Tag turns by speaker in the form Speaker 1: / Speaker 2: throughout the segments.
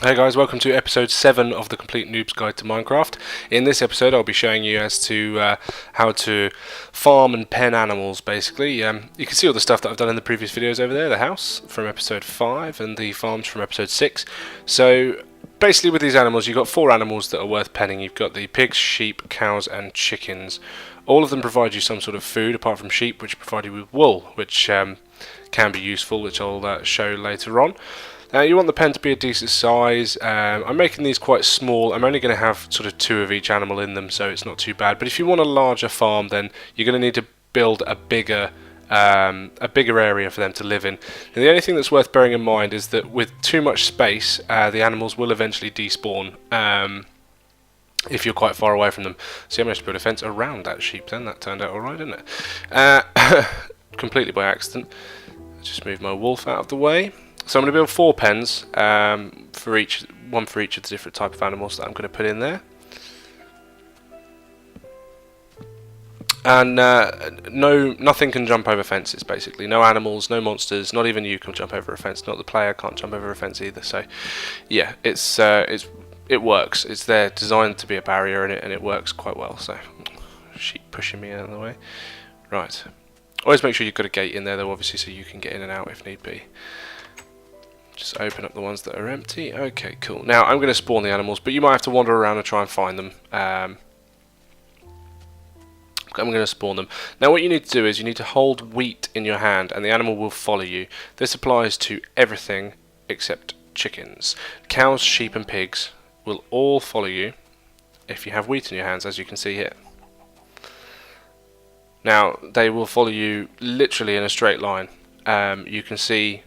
Speaker 1: Hey guys, welcome to episode 7 of the Complete Noobs Guide to Minecraft. In this episode I'll be showing you as to how to farm and pen animals basically. You can see all the stuff that I've done in the previous videos over there, the house from episode 5 and the farms from episode 6. So basically with these animals you've got 4 animals that are worth penning. You've got the pigs, sheep, cows and chickens. All of them provide you some sort of food apart from sheep, which provide you with wool, which can be useful, which I'll show later on. You want the pen to be a decent size. I'm making these quite small. I'm only going to have sort of 2 of each animal in them, so it's not too bad. But if you want a larger farm, then you're going to need to build a bigger area for them to live in. And the only thing that's worth bearing in mind is that with too much space, the animals will eventually despawn if you're quite far away from them. So I managed to build a fence around that sheep then. That turned out alright, didn't it? Completely by accident. Just move my wolf out of the way. So I'm going to build 4 pens, one for each of the different type of animals that I'm going to put in there. And nothing can jump over fences basically. No animals, no monsters, not even you can jump over a fence. Not the player can't jump over a fence either. So yeah, it works. It's there designed to be a barrier and it works quite well. So sheep pushing me out of the way. Right. Always make sure you've got a gate in there though, obviously, so you can get in and out if need be. Just open up the ones that are empty. Okay, cool. Now I'm going to spawn the animals, but you might have to wander around and try and find them. I'm going to spawn them. Now what you need to do is you need to hold wheat in your hand and the animal will follow you. This applies to everything except chickens. Cows, sheep and pigs will all follow you if you have wheat in your hands, as you can see here. Now they will follow you literally in a straight line. You can see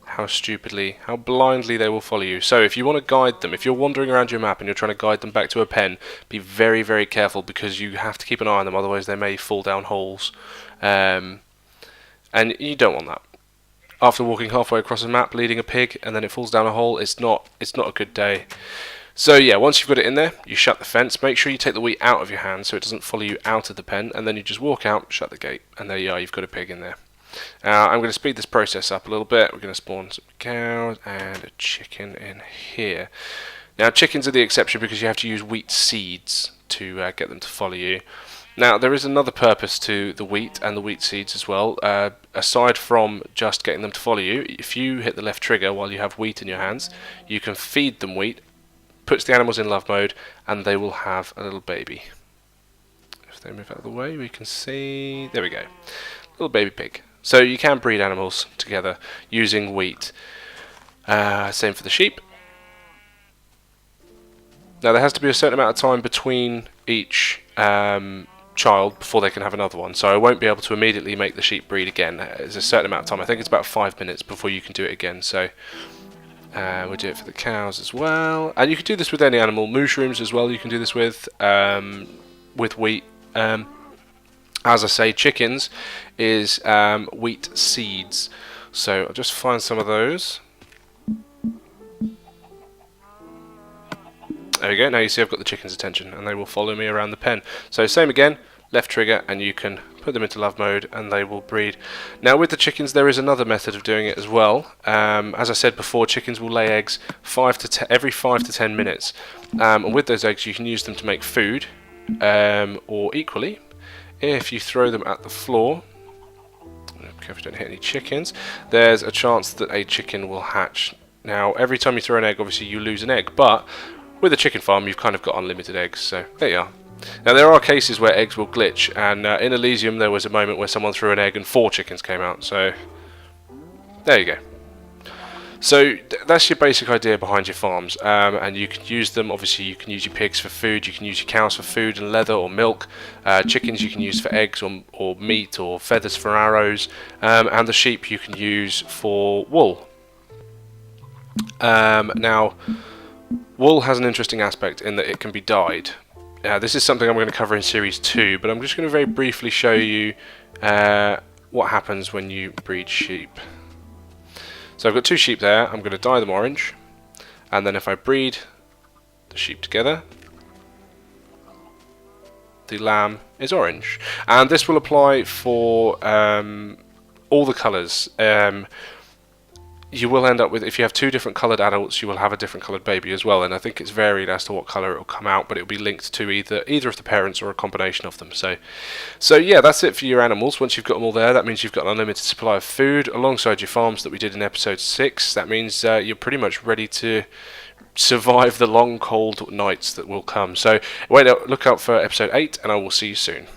Speaker 1: how blindly they will follow you. So if you want to guide them, if you're wandering around your map and you're trying to guide them back to a pen, be very, very careful because you have to keep an eye on them, otherwise they may fall down holes. And you don't want that. After walking halfway across a map, leading a pig, and then it falls down a hole, it's not a good day. So yeah, once you've got it in there, you shut the fence, make sure you take the wheat out of your hand so it doesn't follow you out of the pen, and then you just walk out, shut the gate, and there you are, you've got a pig in there. I'm going to speed this process up a little bit. We're going to spawn some cows and a chicken in here. Now chickens are the exception because you have to use wheat seeds to get them to follow you. Now there is another purpose to the wheat and the wheat seeds as well. Aside from just getting them to follow you, if you hit the left trigger while you have wheat in your hands, you can feed them wheat, puts the animals in love mode, and they will have a little baby. If they move out of the way, we can see... There we go. Little baby pig. So you can breed animals together using wheat. Same for the sheep. Now there has to be a certain amount of time between each child before they can have another one. So I won't be able to immediately make the sheep breed again. There's a certain amount of time. I think it's about 5 minutes before you can do it again. So we'll do it for the cows as well. And you can do this with any animal. Mushrooms as well you can do this with wheat. As I say, chickens is wheat seeds. So I'll just find some of those. There we go. Now you see I've got the chicken's attention and they will follow me around the pen. So same again, left trigger and you can put them into love mode and they will breed. Now with the chickens there is another method of doing it as well. As I said before, chickens will lay eggs every 5 to 10 minutes. And with those eggs you can use them to make food, or equally, if you throw them at the floor, be careful you don't hit any chickens, there's a chance that a chicken will hatch. Now every time you throw an egg obviously you lose an egg, but with a chicken farm you've kind of got unlimited eggs, so there you are. Now there are cases where eggs will glitch, and in Elysium there was a moment where someone threw an egg and 4 chickens came out, so there you go. So that's your basic idea behind your farms, and you can use them. Obviously you can use your pigs for food, you can use your cows for food and leather or milk, chickens you can use for eggs or meat or feathers for arrows, and the sheep you can use for wool. Now wool has an interesting aspect in that it can be dyed. This is something I'm going to cover in series 2, but I'm just going to very briefly show you what happens when you breed sheep. So I've got 2 sheep there. I'm going to dye them orange, and then if I breed the sheep together, the lamb is orange, and this will apply for all the colours. you will end up with, if you have two different coloured adults, you will have a different coloured baby as well, and I think it's varied as to what colour it will come out, but it will be linked to either of the parents or a combination of them. So yeah, that's it for your animals. Once you've got them all there, that means you've got an unlimited supply of food alongside your farms that we did in episode 6. That means you're pretty much ready to survive the long cold nights that will come. So look out for episode 8, and I will see you soon.